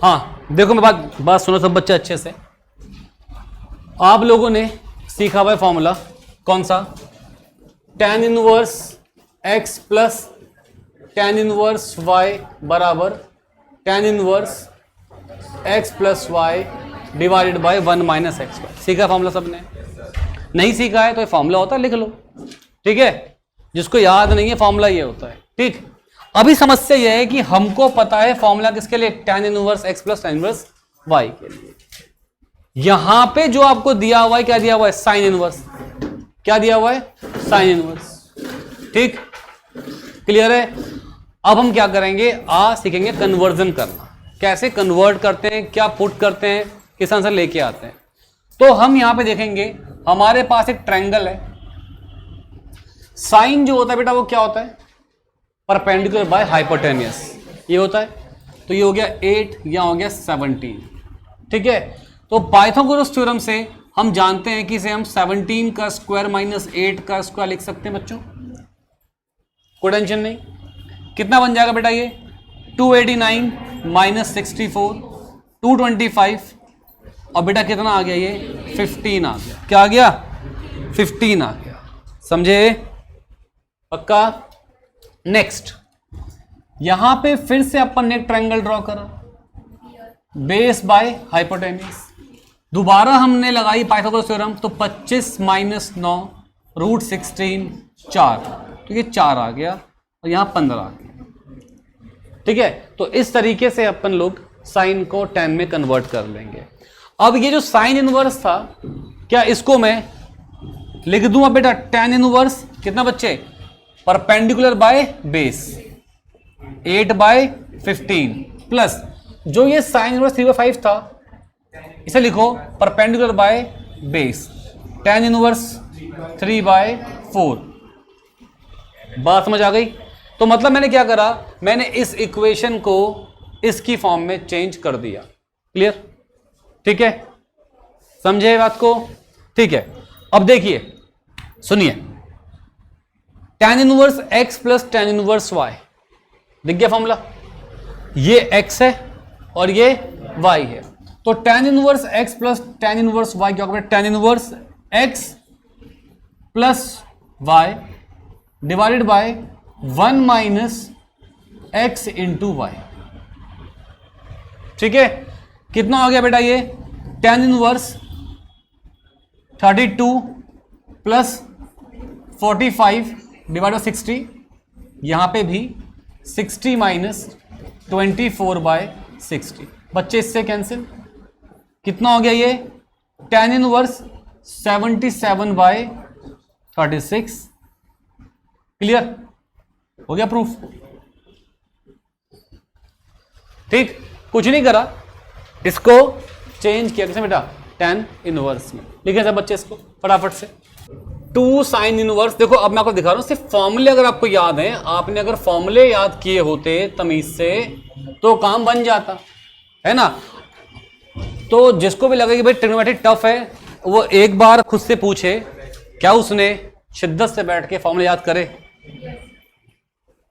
हाँ देखो, मैं बात सुनो सब बच्चे अच्छे से। आप लोगों ने सीखा हुआ फॉर्मूला कौन सा, tan inverse x plus tan inverse y बराबर tan inverse x plus y divided by 1 minus x. सीखा फॉर्मूला सबने? नहीं सीखा है तो ये फॉर्मूला होता है, लिख लो, ठीक है। जिसको याद नहीं है फॉर्मूला ये होता है, ठीक। अभी समस्या ये है कि हमको पता है फॉर्मूला किसके लिए, tan inverse x plus tan inverse y के लिए। यहां पे जो आपको दिया हुआ है, क्या दिया हुआ है, साइन इनवर्स। क्या दिया हुआ है, साइन इनवर्स, ठीक, क्लियर है। अब हम क्या करेंगे, आज सीखेंगे कन्वर्जन करना, कैसे कन्वर्ट करते हैं, क्या पुट करते हैं, किस आंसर लेके आते हैं। तो हम यहां पे देखेंगे, हमारे पास एक ट्रायंगल है, साइन जो होता है बेटा वो क्या होता है, परपेंडिकुलर बाय हाइपोटेनियस, ये होता है। तो ये हो गया 8, यहां हो गया 17, ठीक है। तो पाइथागोरस थ्योरम से हम जानते हैं कि इसे हम 17 का स्क्वायर माइनस 8 का स्क्वायर लिख सकते हैं बच्चों, कोई टेंशन नहीं। कितना बन जाएगा बेटा ये, 289 माइनस 64, 225, और बेटा कितना आ गया ये, 15 आ गया। क्या आ गया, 15 आ गया, समझे, पक्का। नेक्स्ट, यहां पे फिर से अपन ने एक ट्रायंगल ड्रॉ करा, बेस बाय हाइपोटेनियस। दोबारा हमने लगाई पाइथागोरस थ्योरम, तो 25 माइनस 9 रूट 16 4, तो ये 4 आ गया और यहां 15 आ गया, ठीक है। तो इस तरीके से अपन लोग साइन को tan में कन्वर्ट कर लेंगे। अब ये जो साइन इनवर्स था, क्या इसको मैं लिख दूंगा बेटा tan इनवर्स कितना बच्चे, perpendicular by base 8 by 15 plus जो ये साइन इनवर्स 3/5 था, इसे लिखो perpendicular by base tan inverse 3/4। बात समझ आ गई? तो मतलब मैंने क्या करा, मैंने इस इक्वेशन को इसकी फॉर्म में चेंज कर दिया, क्लियर, ठीक है, समझे बात को, ठीक है। अब देखिए, सुनिए, tan inverse x plus tan inverse y, दिख गया फॉर्मूला, ये x है और ये y है। तो tan inverse x plus tan inverse y क्या होगा, tan inverse x plus y divided by 1 minus x into y, ठीक है। कितना हो गया बेटा ये, tan inverse 32 plus 45 divide by 60, यहां पे भी 60 माइनस 24 बाय 60, बच्चे इससे कैंसिल, कितना हो गया ये, tan इनवर्स 77 बाय 36, क्लियर हो गया प्रूफ, ठीक। कुछ नहीं करा, इसको चेंज किया किसमें बेटा, tan इनवर्स में। लिखे सब बच्चे इसको फटाफट से, 2 साइन इनवर्स। देखो अब मैं आपको दिखा रहा हूं, सिर्फ फॉर्मूले अगर आपको याद है, आपने अगर फॉर्मूले याद किए होते तमीज से तो काम बन जाता है ना। तो जिसको भी लगे कि भाई ट्रिग्नोमेट्री टफ है, वो एक बार खुद से पूछे, क्या उसने शिद्दत से बैठ के फॉर्मूले याद करे,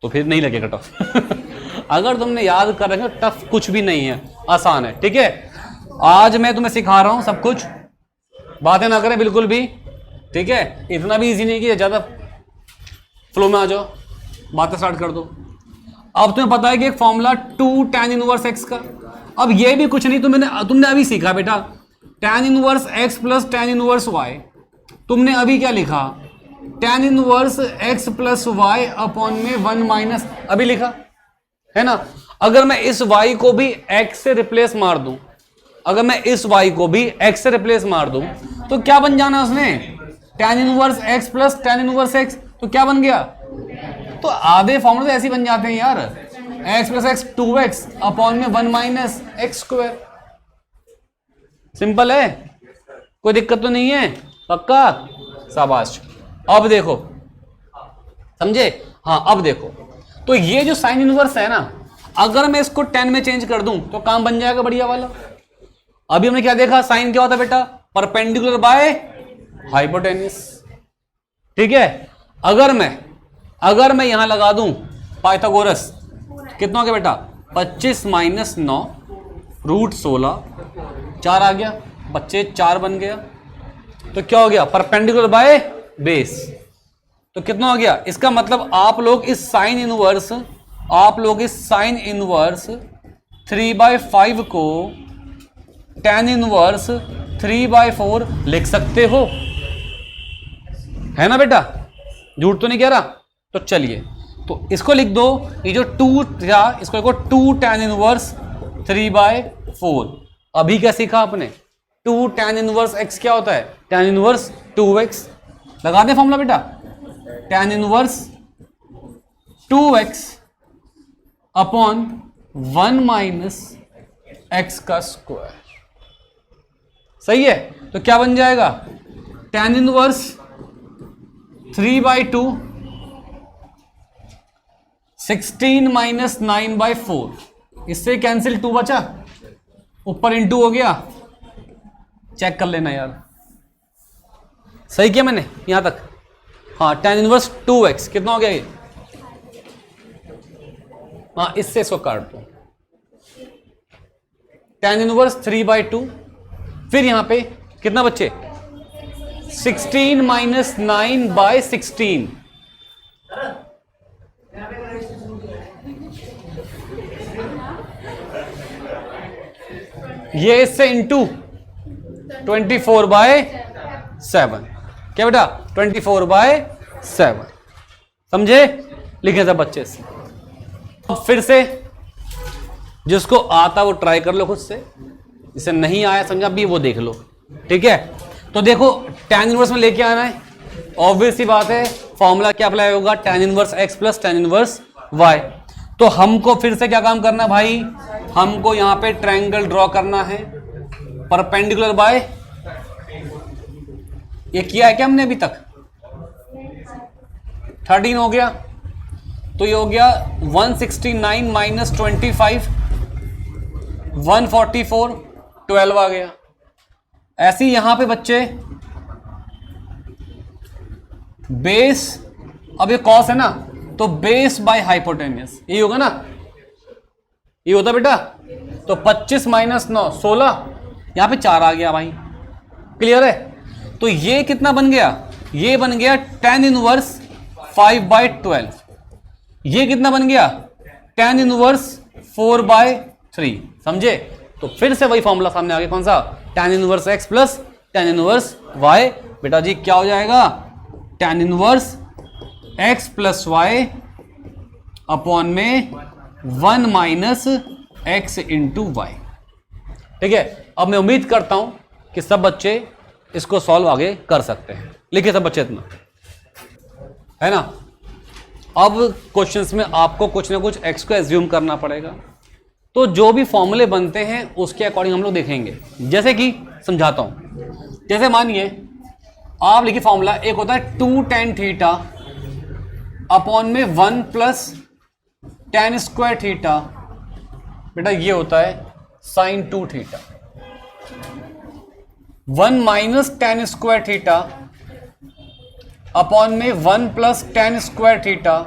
तो फिर नहीं लगेगा टफ। अगर तुमने याद कर रखे, टफ कुछ भी नहीं है, आसान है, ठीक है। आज मैं तुम्हें सिखा रहा हूं सब कुछ, बातें ना करें बिल्कुल भी, ठीक है। इतना भी इजी नहीं कि ज्यादा फ्लो में आ जाओ, बातें स्टार्ट कर दो। अब तुम्हें पता है कि एक फॉर्मूला 2 tan इनवर्स x का, अब ये भी कुछ नहीं, तुमने अभी सीखा बेटा tan inverse x plus tan inverse y। तुमने अभी क्या लिखा, tan inverse x plus y upon में 1 माइनस, अभी लिखा है ना। अगर मैं इस y को भी x से रिप्लेस मार दूं, अगर मैं इस y को भी x से रिप्लेस मार दूं, तो क्या बन जाना उसने, tan inverse x plus tan inverse x, तो क्या बन गया, तो आधे फॉर्मूले ऐसे बन जाते हैं यार, x plus x 2x upon में 1 माइनस एक्स स्क्वायर। सिंपल है, कोई दिक्कत तो नहीं है, पक्का, शाबाश। अब देखो, समझे, हाँ अब देखो, तो ये जो साइन इनवर्स है ना, अगर मैं इसको 10 में चेंज कर दूं तो काम बन जाएगा बढ़िया वाला। अभी हमने क्या देखा, साइन क्या होता है बेटा, परपेंडिकुलर बाय हाइपोटेन्यूस, ठीक है। अगर मैं यहां लगा दूं पाइथागोरस, कितना हो गया बेटा, 25 माइनस 9 रूट 16, 4 आ गया बच्चे, 4 बन गया। तो क्या हो गया, परपेंडिकुलर बाय बेस। तो कितना हो गया, इसका मतलब आप लोग इस साइन इनवर्स 3/5 को tan इनवर्स 3/4 लिख सकते हो, है ना बेटा, झूठ तो नहीं कह रहा। तो चलिए, तो इसको लिख दो, ये जो 2 था इसको लिखो 2 tan इनवर्स 3/4। अभी क्या सीखा आपने, 2 tan इनवर्स x क्या होता है, tan इनवर्स 2x। लगा दें फॉर्मूला बेटा, tan inverse 2x upon 1 minus x का स्क्वायर। सही है, तो क्या बन जाएगा, tan इनवर्स 3/2 16 माइनस 9/4, इससे कैंसिल 2 बचा, ऊपर इंटू हो गया। चेक कर लेना यार, सही किया मैंने यहां तक। हाँ, tan इनवर्स 2x कितना हो गया ये, हाँ इससे इसको काट दो, tan इनवर्स 3/2, फिर यहां पे कितना बच्चे 16 माइनस 9/16, ये इससे इंटू 24/7, क्या बेटा 24/7, समझे, लिखे सब बच्चे से। अब फिर से जिसको आता वो ट्राई कर लो खुद से, जिसे नहीं आया समझा भी वो देख लो, ठीक है। तो देखो tan इनवर्स में लेके आना है, ऑब्वियस सी बात है, फॉर्मूला क्या अप्लाई होगा, tan inverse x plus tan inverse y। तो हमको फिर से क्या काम करना है भाई, हमको यहां पे ट्रायंगल ड्रॉ करना है, परपेंडिकुलर बाय, ये किया है क्या हमने अभी तक, 13 हो गया, तो ये हो गया 169 माइनस 25 144, 12 आ गया। ऐसे ही यहां पे बच्चे बेस, अब ये कॉस है ना, तो बेस बाय हाइपोटेन्यूस, यही होगा ना, ये होता बेटा। तो 25 माइनस 9 16, यहां पे 4 आ गया भाई, क्लियर है। तो ये कितना बन गया, ये बन गया tan इनवर्स 5/12, ये कितना बन गया tan इनवर्स 4/3, समझे। तो फिर से वही फॉर्मूला सामने आ गया, कौन सा, tan inverse x plus tan inverse y। बेटा जी क्या हो जाएगा, tan inverse x plus y upon में 1 माइनस x इंटू वाई, ठीक है। अब मैं उम्मीद करता हूं कि सब बच्चे इसको सॉल्व आगे कर सकते हैं, लिखिए सब बच्चे इतना, है ना। अब क्वेश्चंस में आपको कुछ ना कुछ x को एज्यूम करना पड़ेगा, तो जो भी फॉर्मूले बनते हैं उसके अकॉर्डिंग हम लोग देखेंगे। जैसे कि समझाता हूं, जैसे मानिए आप लिखिए फॉर्मूला, एक होता है 2 tan थीटा अपॉन में 1 प्लस tan स्क्वायर थीटा, बेटा ये होता है sin 2 theta, 1 minus tan square theta upon में 1 प्लस tan स्क्वायर थीटा,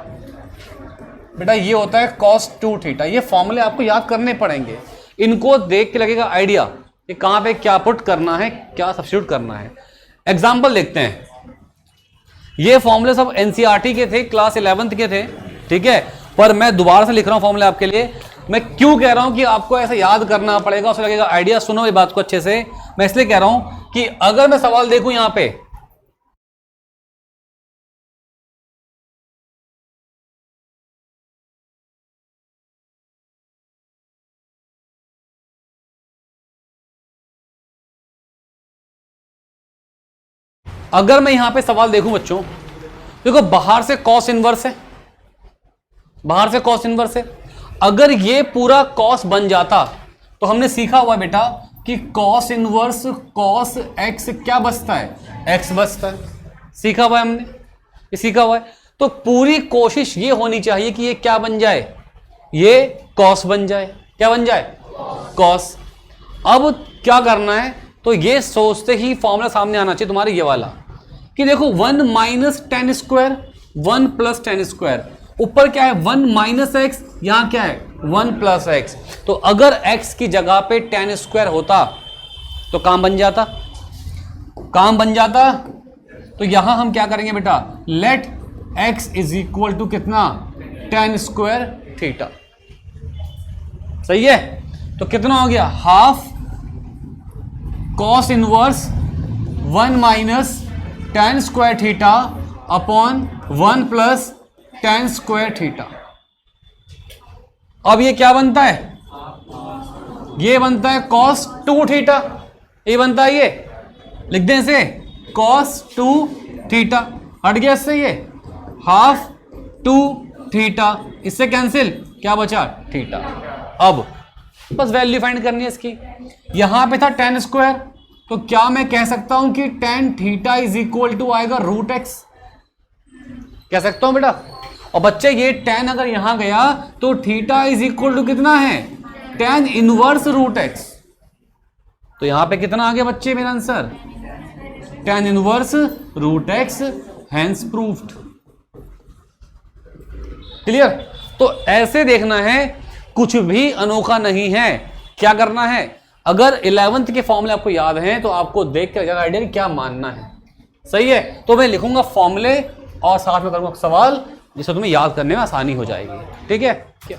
बेटा ये होता है cos 2 थीटा। ये फॉर्मूले आपको याद करने पड़ेंगे, इनको देख के लगेगा आइडिया कि कहां पे क्या पुट करना है, क्या सब्स्टिट्यूट करना है। एग्जांपल देखते हैं, ये फॉर्मूले सब एनसीईआरटी के थे, क्लास 11th के थे, ठीक है, पर मैं दोबारा से लिख रहा हूं फॉर्मूले आपके लिए। मैं क्यों कह रहा हूं कि आपको ऐसा याद करना पड़ेगा, उससे लगेगा आइडिया, सुनो ये बात को अच्छे से। मैं इसलिए कह रहा हूं कि अगर मैं सवाल देखूं यहां पे, अगर मैं यहां पे सवाल देखूं बच्चों, देखो बाहर से कॉस इनवर्स है, बाहर से कॉस इनवर्स है, अगर ये पूरा कॉस बन जाता तो हमने सीखा हुआ बेटा कि कॉस इनवर्स कॉस एक्स क्या बचता है, एक्स बचता है, सीखा हुआ है हमने, ये सीखा हुआ है। तो पूरी कोशिश ये होनी चाहिए कि ये क्या बन जाए, ये कॉस बन जाए, क्या बन जाए, कॉस। अब क्या करना है, तो ये सोचते ही फॉर्मूला सामने आना चाहिए तुम्हारे ये वाला कि देखो 1 minus tan square 1 plus tan square, ऊपर क्या है 1 माइनस एक्स, यहां क्या है 1 प्लस एक्स। तो अगर x की जगह पे tan स्क्वायर होता तो काम बन जाता, काम बन जाता। तो यहां हम क्या करेंगे बेटा, let x is equal to कितना, tan स्क्वायर थीटा। सही है, तो कितना हो गया, half cos inverse 1 minus tan square theta upon 1 plus tan square theta. अब ये क्या बनता है, ये बनता है cos 2 थीटा, ये बनता है, ये लिख दें इसे cos 2 थीटा, हट गया इससे ये हाफ 2 थीटा, इससे कैंसिल, क्या बचा थीटा। अब बस वैल्यू फाइंड करनी है इसकी। यहां पे था tan स्क्वायर, तो क्या मैं कह सकता हूं कि tan theta is equal to आएगा रूट एक्स, कह सकता हूं बेटा। और बच्चे ये tan अगर यहां गया तो थीटा इज इक्वल टू कितना है, tan इनवर्स रूट एक्स। तो यहां पे कितना आ गया बच्चे मेरा answer, tan inverse root x, hence proved. Clear. तो ऐसे देखना है, कुछ भी अनोखा नहीं है। क्या करना है, अगर 11th के फॉर्मूले आपको याद हैं तो आपको देख के ज्यादा आइडिया क्या मानना है। सही है, तो मैं लिखूंगा फॉर्मूले और साथ में करूंगा सवाल, जिससे तुम्हें याद करने में आसानी हो जाएगी। ठीक है,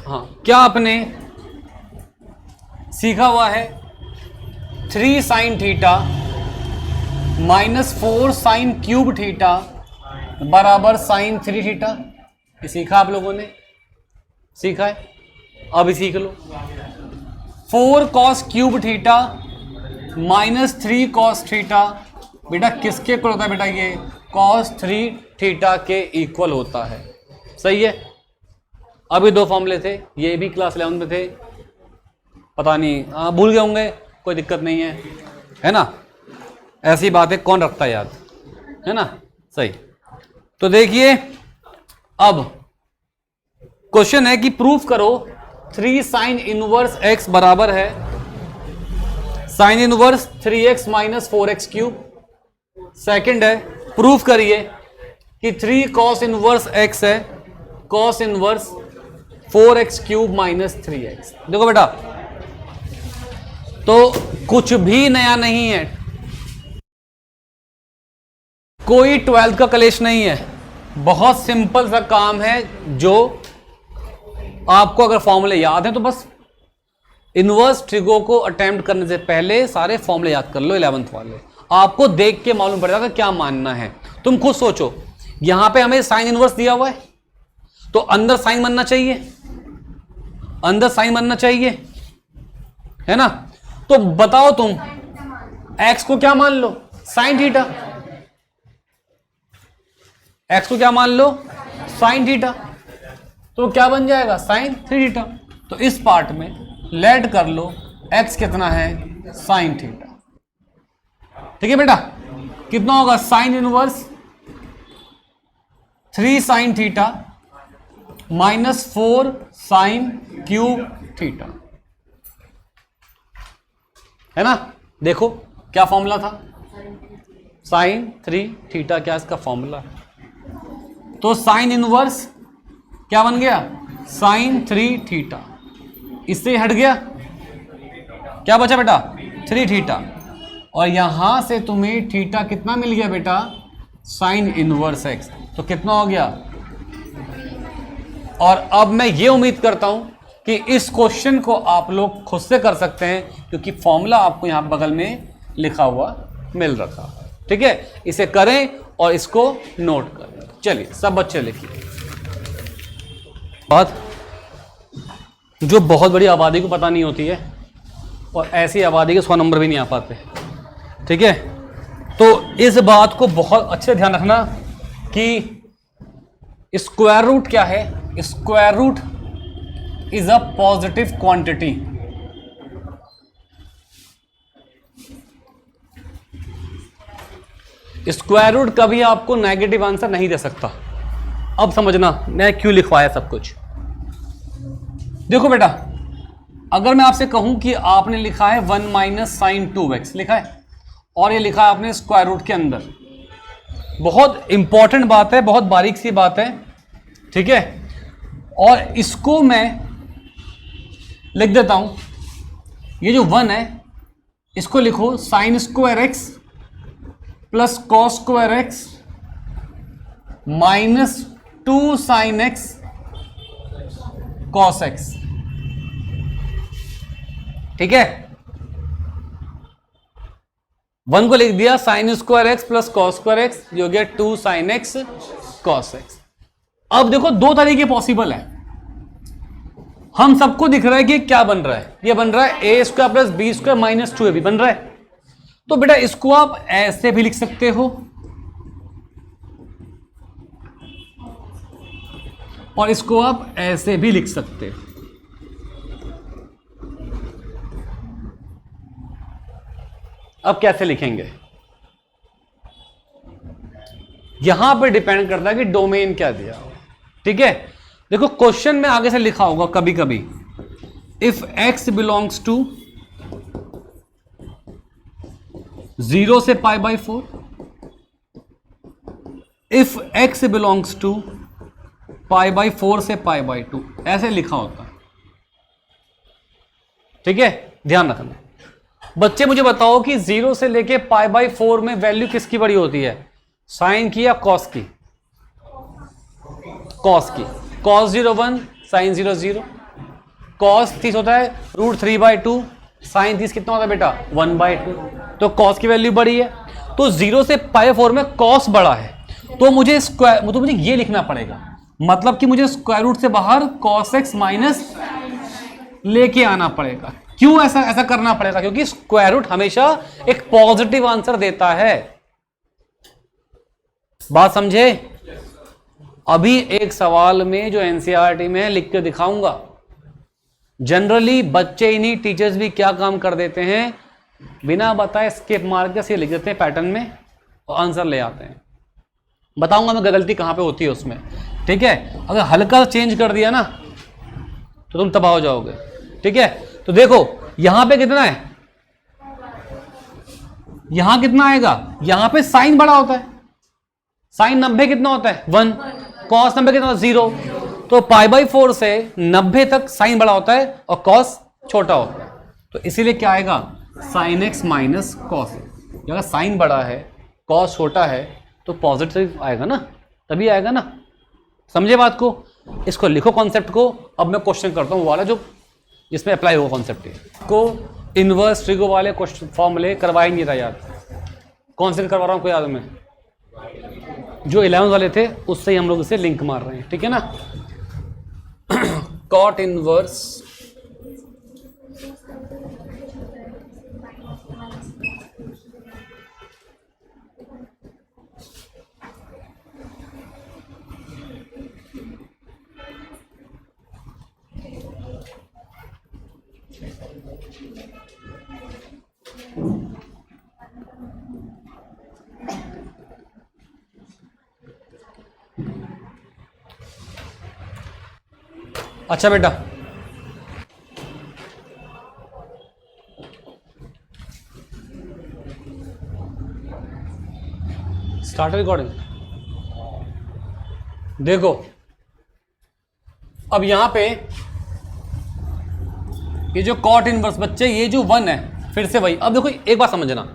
हाँ, क्या आपने सीखा हुआ है 3 sine theta minus 4 sine cube theta बराबर साइन 3 थीटा, ये सीखा आप लोगों ने, सीखा है, अभी सीख लो। 4 cos cube theta minus 3 cos theta, बेटा किसके इक्वल होता है बेटा, ये कॉस 3 थीटा के इक्वल होता है। सही है, अभी 2 फॉर्मूले थे, ये भी क्लास 11 में थे, पता नहीं भूल गए होंगे, कोई दिक्कत नहीं है ना, ऐसी बातें कौन रखता है याद, है ना। सही, तो देखिए अब क्वेश्चन है कि प्रूफ करो 3 साइन इनवर्स x बराबर है sine inverse 3x minus 4x cube. Second है, प्रूफ करिए कि 3 कॉस इनवर्स x है cos inverse 4x cube minus 3x। देखो बेटा, तो कुछ भी नया नहीं है, कोई 12th का कलेश नहीं है, बहुत सिंपल सा काम है। जो आपको अगर फॉर्मूले याद हैं तो बस इनवर्स ट्रिगो को अटेम्प्ट करने से पहले सारे फॉर्मूले याद कर लो 11th वाले, आपको देख के मालूम पड़ जाएगा क्या मानना है। तुम खुद सोचो, यहां पे हमें साइन इनवर्स दिया हुआ है तो अंदर साइन बनना चाहिए, अंदर साइन बनना चाहिए, है ना। तो बताओ तुम x को क्या मान लो, साइन थीटा, x को क्या मान लो, साइन थीटा, तो क्या बन जाएगा साइन 3 थीटा। तो इस पार्ट में लेट कर लो x कितना है, साइन थीटा। ठीक है बेटा, कितना होगा sine inverse 3 sine theta minus 4 sine cube theta, है ना। देखो क्या फॉर्मूला था, साइन 3 थीटा, क्या इसका फॉर्मूला है, तो साइन इनवर्स क्या बन गया, साइन 3 थीटा, इससे हट गया, क्या बचा बेटा 3 थीटा, और यहां से तुम्हें थीटा कितना मिल गया बेटा, साइन इनवर्स x, तो कितना हो गया। और अब मैं ये उम्मीद करता हूं कि इस क्वेश्चन को आप लोग खुद से कर सकते हैं, क्योंकि फॉर्मूला आपको यहां बगल में लिखा हुआ मिल रखा है। ठीक है, इसे करें और इसको नोट करें। चलिए सब बच्चे लिखिए। बात जो बहुत बड़ी आबादी को पता नहीं होती है, और ऐसी आबादी के 100 नंबर भी नहीं आ पाते। ठीक है, तो इस बात को बहुत अच्छे से ध्यान रखना कि स्क्वायर रूट क्या है, square root is a positive quantity. Square root कभी आपको नेगेटिव आंसर नहीं दे सकता। अब समझना मैं क्यों लिखवाया सब कुछ। देखो बेटा, अगर मैं आपसे कहूं कि आपने लिखा है 1 माइनस साइन 2x लिखा है, और ये लिखा है आपने स्क्वायर रूट के अंदर, बहुत इंपॉर्टेंट बात है, बहुत बारीक सी बात है। ठीक है, और इसको मैं लिख देता हूं, ये जो 1 है इसको लिखो sine square x plus cos square x minus 2 sine x cos x. ठीक है, 1 को लिख दिया sine square x plus cos square x, जो हो गया 2 साइन एक्स कॉस एक्स। अब देखो दो तरीके पॉसिबल है, हम सबको दिख रहा है कि क्या बन रहा है, ये बन रहा है A square plus B square minus 2ab बन रहा है। तो बेटा इसको आप ऐसे भी लिख सकते हो और इसको आप ऐसे भी लिख सकते हो। अब कैसे लिखेंगे, यहां पर डिपेंड करता है कि डोमेन क्या दिया हो। ठीक है, देखो क्वेश्चन में आगे से लिखा होगा कभी कभी, इफ x बिलोंग्स टू 0 से π/4, इफ x बिलोंग्स टू π/4 से π/2, ऐसे लिखा होता है। ठीक है, ध्यान रखना। बच्चे मुझे बताओ कि 0 से लेके π/4 में वैल्यू किसकी बड़ी होती है, साइन की या कॉस की? कॉस की। Cos 0 1, sign 0 0। कॉस 30 होता है √3/2, साइन 30 कितना होता है बेटा 1/2, तो कॉस की वैल्यू बड़ी है। तो 0 से π/4 में कॉस बड़ा है, तो मुझे स्क्वायर, तो मुझे ये लिखना पड़ेगा, मतलब कि मुझे स्क्वायर रूट से बाहर cos x माइनस लेके आना पड़ेगा। क्यों ऐसा करना पड़ेगा? क्योंकि स्क्वायर रूट हमेशा एक पॉजिटिव आंसर देता है। बात समझे? अभी एक सवाल में जो एनसीईआरटी में लिख के दिखाऊंगा, जनरली बच्चे इन्हीं टीचर्स भी क्या काम कर देते हैं, बिना बताए स्किप मार के से लिख देते हैं पैटर्न में और आंसर ले आते हैं। बताऊंगा मैं गलती कहां पे होती है उसमें। ठीक है, अगर हल्का चेंज कर दिया ना तो तुम तबाह हो जाओगे। ठीक है, तो देखो यहां पे कितना है, यहां कितना आएगा, यहां पे साइन बड़ा होता है, साइन 90 कितना होता है 1, कॉस 90 कितना 0, तो π/4 से 90 तक साइन बड़ा होता है और कॉस छोटा होता है। तो इसीलिए क्या आएगा, sine x minus cos x. अगर साइन बड़ा है कॉस छोटा है तो पॉजिटिव आएगा ना, तभी आएगा ना। समझे बात को? इसको लिखो कॉन्सेप्ट को। अब मैं क्वेश्चन करता हूँ वाला जो जिसमें अप्लाई होगा कॉन्सेप्ट को। इनवर्स ट्रिगो वाले क्वेश्चन फॉर्मूले करवाए नहीं था याद, कौन से करवा रहा हूँ कोई याद में, जो 11 वाले थे उससे ही हम लोग इसे लिंक मार रहे हैं। ठीक है ना, कॉट इनवर्स अच्छा बेटा, स्टार्ट रिकॉर्डिंग। देखो अब यहां पे ये जो कॉट इनवर्स बच्चे, ये जो 1 है, फिर से वही। अब देखो एक बात समझना,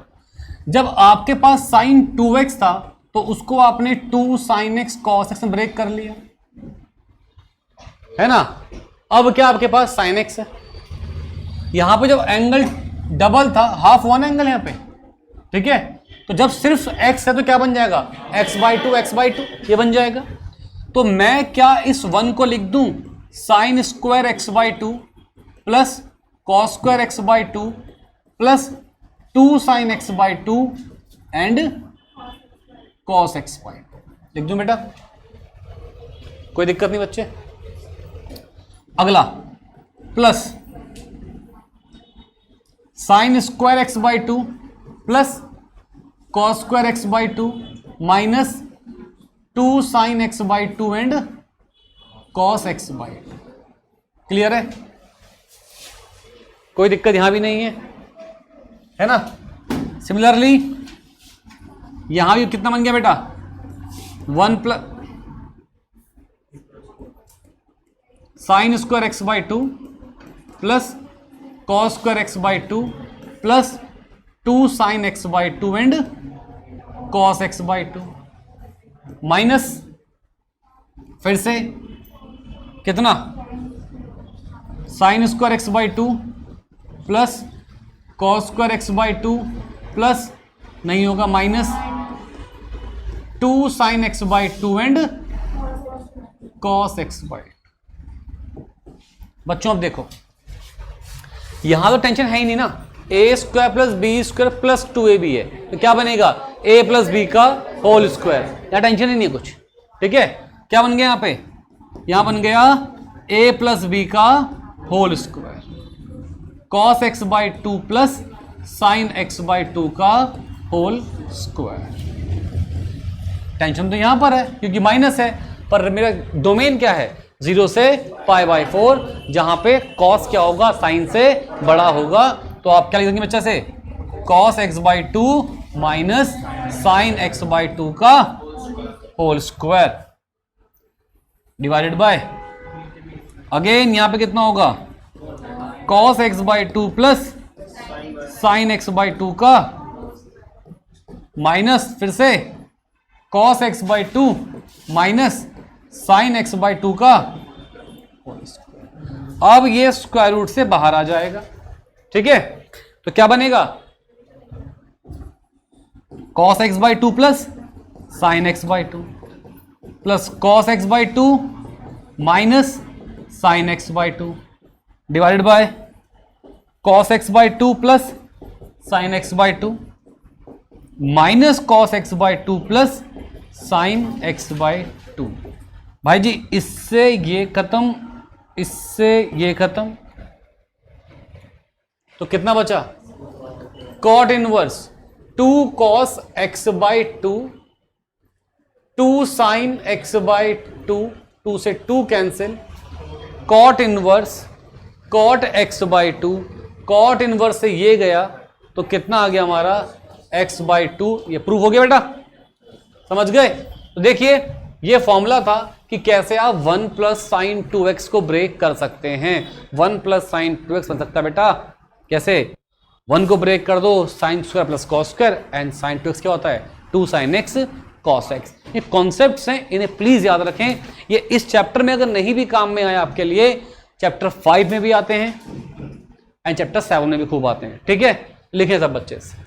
जब आपके पास साइन 2x था तो उसको आपने 2 साइन x cos x में ब्रेक कर लिया, है ना। अब क्या आपके पास साइन x है, यहां पे जब एंगल डबल था, हाफ 1 एंगल यहां पे। ठीक है, तो जब सिर्फ x है तो क्या बन जाएगा, x/2 ये बन जाएगा। तो मैं क्या इस 1 को लिख दूं sine square x/2 plus cos square x/2 plus 2 sine x/2 and cos x/2 लिख दूं बेटा, कोई दिक्कत नहीं बच्चे। अगला plus sine square x/2 plus cos square x/2 minus 2 sine x/2 and cos x/2। Clear है? कोई दिक्कत यहां भी नहीं है ना। सिमिलरली यहां भी कितना बन गया बेटा, 1 plus sine square x by two plus cos square x by two plus 2 sine x by to and cos x by two minus फिर से कितना sine square x by two plus cos square x by two plus नहीं होगा minus 2 sine x by to and cos x by to. बच्चों अब देखो यहां तो टेंशन है ही नहीं ना, A square plus B square plus 2ab है तो क्या बनेगा a प्लस बी का होल स्क्वायर, यहां टेंशन ही नहीं है कुछ। ठीक है, क्या बन गया यहां बन गया a प्लस बी का whole square cos x by two plus sine x by two का होल स्क्वायर। टेंशन तो यहां पर है क्योंकि माइनस है, पर मेरा डोमेन क्या है 0 से पाई बाई 4, जहां पे कॉस क्या होगा साइन से बड़ा होगा। तो आप क्या लिख देंगे बच्चा से cos x by two minus sine x by two का whole square divided by again यहां पे कितना होगा cos x by two plus sine x by two का माइनस फिर से cos x by two minus sine x by two का होल स्क्वायर। अब ये स्क्वायर रूट से बाहर आ जाएगा। ठीक है, तो क्या बनेगा cos x by two plus sine x by two plus cos x by two minus sine x by two divided by cos x by two plus sine x by two minus cos x by two plus sine x by to. भाई जी इससे ये खत्म, इससे ये खत्म, तो कितना बचा cot inverse 2 cos x by two 2 sine x by two, 2 से 2 cancel, cot inverse cot x by two, cot inverse से ये गया तो कितना आ गया हमारा एक्स बाई टू। ये प्रूफ हो गया बेटा, समझ गए। तो देखिए ये फॉर्मूला था कि कैसे आप 1 प्लस साइन 2x को ब्रेक कर सकते हैं। 1 प्लस साइन 2x बन सकता है बेटा कैसे, 1 को ब्रेक कर दो sine square plus cos square and sine 2x क्या होता है 2 साइन एक्स कॉस एक्स। ये कॉन्सेप्ट्स हैं, इन्हें प्लीज याद रखें। ये इस चैप्टर में अगर नहीं भी काम में आया आपके लिए, चैप्टर 5 में भी आते हैं एंड चैप्टर 7 में भी खूब आते हैं। ठीक है, लिखें सब बच्चे से।